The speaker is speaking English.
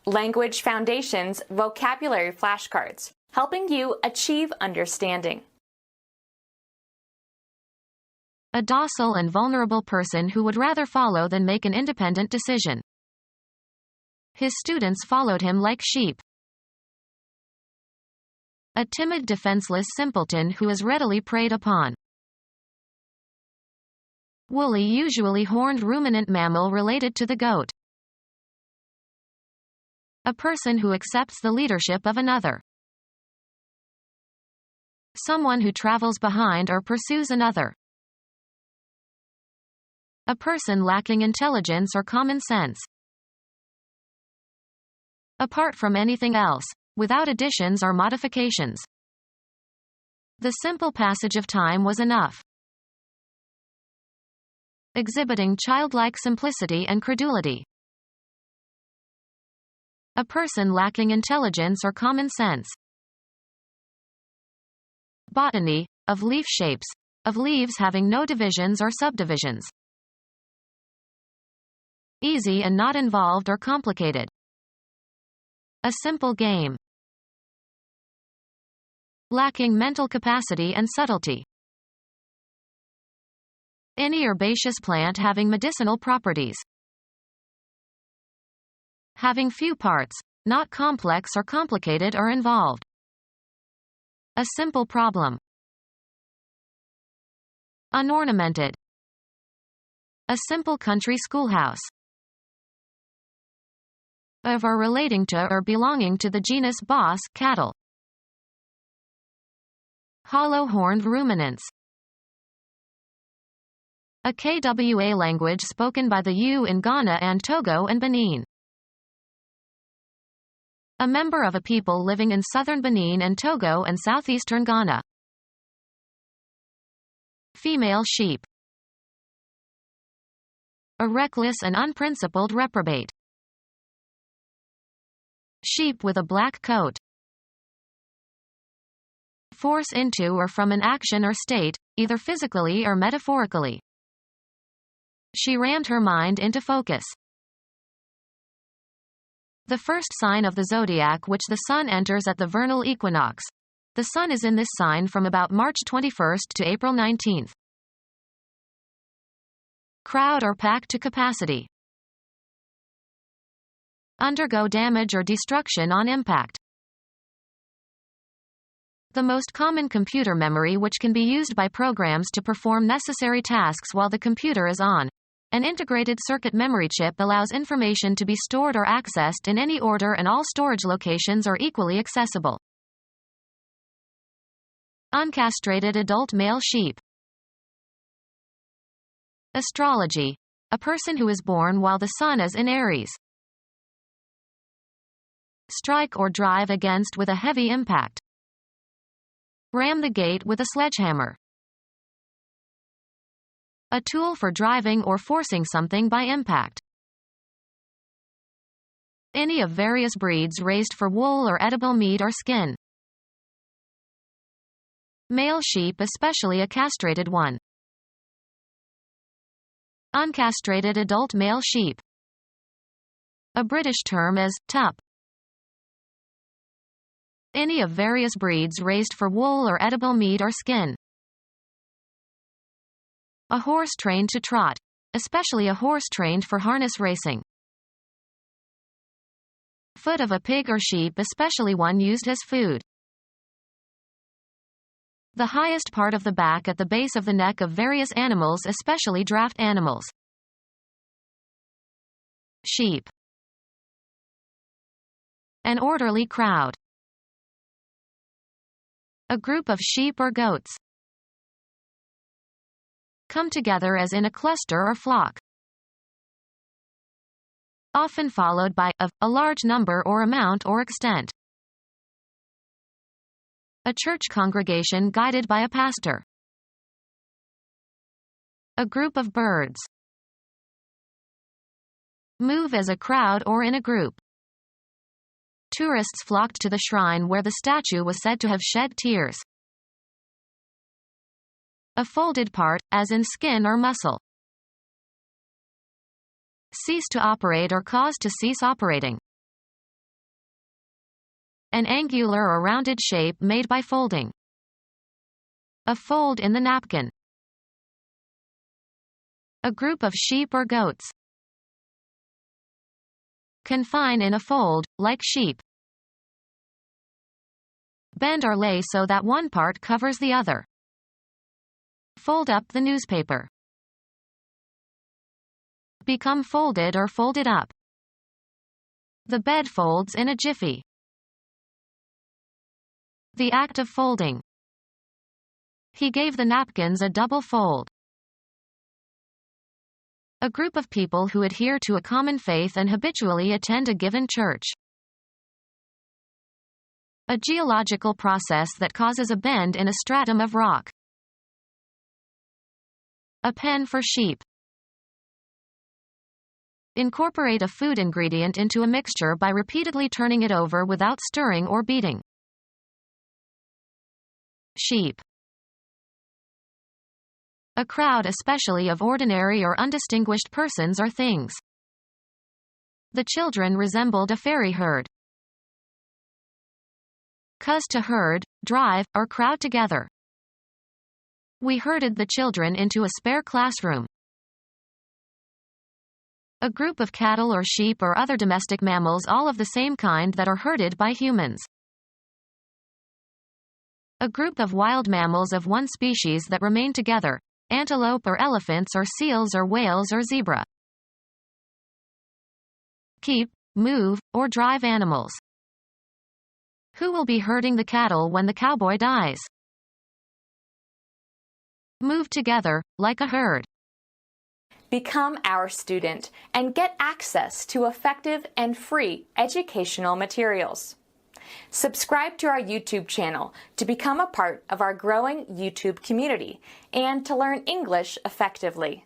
Language Foundations Vocabulary Flashcards, helping you achieve understanding. A docile and vulnerable person who would rather follow than make an independent decision. His students followed him like sheep. A timid, defenseless simpleton who is readily preyed upon. Woolly, usually horned ruminant mammal related to the goat. A person who accepts the leadership of another. Someone who travels behind or pursues another. A person lacking intelligence or common sense. Apart from anything else, without additions or modifications. The simple passage of time was enough. Exhibiting childlike simplicity and credulity. A person lacking intelligence or common sense. Botany, of leaf shapes, of leaves having no divisions or subdivisions. Easy and not involved or complicated. A simple game. Lacking mental capacity and subtlety. Any herbaceous plant having medicinal properties. Having few parts, not complex or complicated or involved. A simple problem. Unornamented. A simple country schoolhouse. Of or relating to or belonging to the genus Bos, cattle. Hollow-horned ruminants. A Kwa language spoken by the Yu in Ghana and Togo and Benin. A member of a people living in southern Benin and Togo and southeastern Ghana. Female sheep. A reckless and unprincipled reprobate. Sheep with a black coat. Force into or from an action or state, either physically or metaphorically. She rammed her mind into focus. The first sign of the zodiac which the sun enters at the vernal equinox. The sun is in this sign from about March 21st to April 19th. Crowd or pack to capacity. Undergo damage or destruction on impact. The most common computer memory which can be used by programs to perform necessary tasks while the computer is on. An integrated circuit memory chip allows information to be stored or accessed in any order and all storage locations are equally accessible. Uncastrated adult male sheep. Astrology. A person who is born while the sun is in Aries. Strike or drive against with a heavy impact. Ram the gate with a sledgehammer. A tool for driving or forcing something by impact. Any of various breeds raised for wool or edible meat or skin. Male sheep, especially a castrated one. Uncastrated adult male sheep. A British term is tup. Any of various breeds raised for wool or edible meat or skin. A horse trained to trot, especially a horse trained for harness racing. Foot of a pig or sheep, especially one used as food. The highest part of the back at the base of the neck of various animals, especially draft animals. Sheep. An orderly crowd. A group of sheep or goats. Come together as in a cluster or flock. Often followed by of, a large number or amount or extent. A church congregation guided by a pastor. A group of birds. Move as a crowd or in a group. Tourists flocked to the shrine where the statue was said to have shed tears. A folded part, as in skin or muscle. Cease to operate or cause to cease operating. An angular or rounded shape made by folding. A fold in the napkin. A group of sheep or goats. Confine in a fold, like sheep. Bend or lay so that one part covers the other. Fold up the newspaper. Become folded or folded up. The bed folds in a jiffy. The act of folding. He gave the napkins a double fold. A group of people who adhere to a common faith and habitually attend a given church. A geological process that causes a bend in a stratum of rock. A pen for sheep. Incorporate a food ingredient into a mixture by repeatedly turning it over without stirring or beating. Sheep. A crowd, especially of ordinary or undistinguished persons or things. The children resembled a fairy herd. Cause to herd, drive, or crowd together. We herded the children into a spare classroom. A group of cattle or sheep or other domestic mammals, all of the same kind, that are herded by humans. A group of wild mammals of one species that remain together. Antelope or elephants or seals or whales or zebra. Keep, move, or drive animals. Who will be herding the cattle when the cowboy dies? Move together, like a herd. Become our student and get access to effective and free educational materials. Subscribe to our YouTube channel to become a part of our growing YouTube community and to learn English effectively.